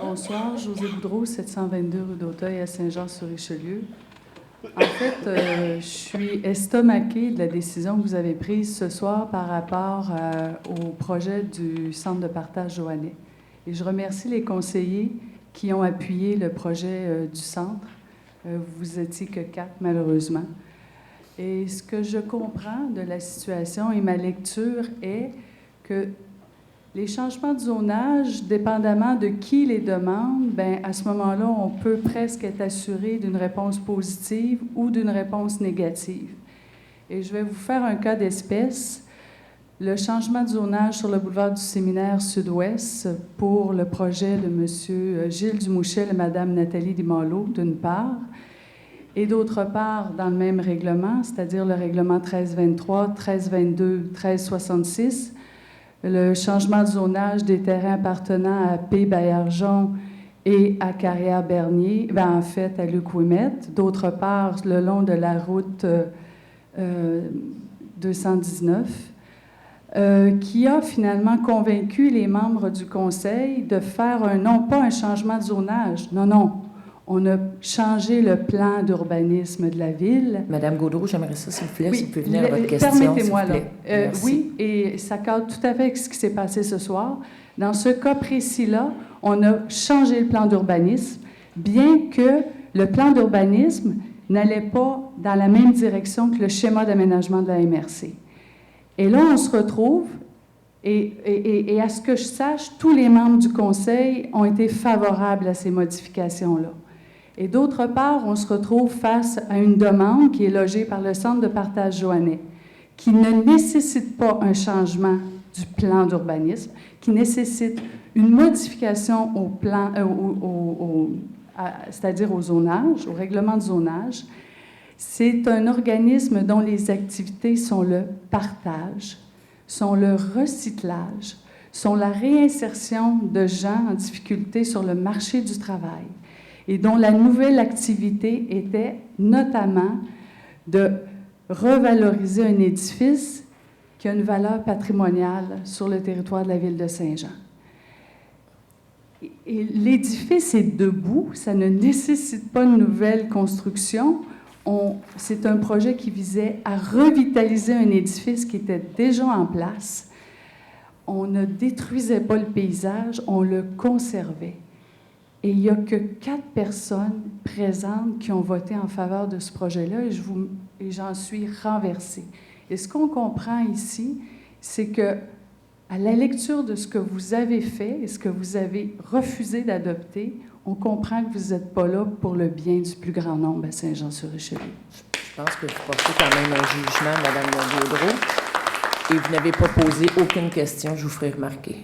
Bonsoir, José Boudreau, 722 rue d'Auteuil à Saint-Jean-sur-Richelieu. En fait, je suis estomaquée de la décision que vous avez prise ce soir par rapport au projet du centre de partage Joannais. Et je remercie les conseillers qui ont appuyé le projet du centre. Vous étiez que 4, malheureusement. Et ce que je comprends de la situation et ma lecture est que les changements de zonage, dépendamment de qui les demande, bien, à ce moment-là, on peut presque être assuré d'une réponse positive ou d'une réponse négative. Et je vais vous faire un cas d'espèce. Le changement de zonage sur le boulevard du Séminaire Sud-Ouest pour le projet de M. Gilles Dumouchel et Mme Nathalie Desmalo, d'une part, et d'autre part, dans le même règlement, c'est-à-dire le règlement 1323, 1322, 1366, le changement de zonage des terrains appartenant à P-Baillargeon et à Carrière-Bernier, bien, en fait, à Luc-Ouimet. D'autre part, le long de la route 219, qui a finalement convaincu les membres du conseil de faire non pas un changement de zonage, non, on a changé le plan d'urbanisme de la ville. Madame Gaudreau, j'aimerais ça, s'il vous plaît, oui, si vous pouvez venir à votre question. Permettez-moi, là. Oui, et ça cadre tout à fait avec ce qui s'est passé ce soir. Dans ce cas précis-là, on a changé le plan d'urbanisme, bien que le plan d'urbanisme n'allait pas dans la même direction que le schéma d'aménagement de la MRC. Et là, on se retrouve, et à ce que je sache, tous les membres du conseil ont été favorables à ces modifications-là. Et d'autre part, on se retrouve face à une demande qui est logée par le Centre de partage Joannais, qui ne nécessite pas un changement du plan d'urbanisme, qui nécessite une modification au plan, c'est-à-dire au zonage, au règlement de zonage. C'est un organisme dont les activités sont le partage, sont le recyclage, sont la réinsertion de gens en difficulté sur le marché du travail, et dont la nouvelle activité était notamment de revaloriser un édifice qui a une valeur patrimoniale sur le territoire de la ville de Saint-Jean. Et l'édifice est debout, ça ne nécessite pas de nouvelle construction. C'est un projet qui visait à revitaliser un édifice qui était déjà en place. On ne détruisait pas le paysage, on le conservait. Et il n'y a que 4 personnes présentes qui ont voté en faveur de ce projet-là, et j'en suis renversée. Et ce qu'on comprend ici, c'est que, à la lecture de ce que vous avez fait et ce que vous avez refusé d'adopter, on comprend que vous n'êtes pas là pour le bien du plus grand nombre à Saint-Jean-sur-Richelieu. Je pense que vous portez quand même un jugement, Mme Gaudreau, et vous n'avez pas posé aucune question, je vous ferai remarquer.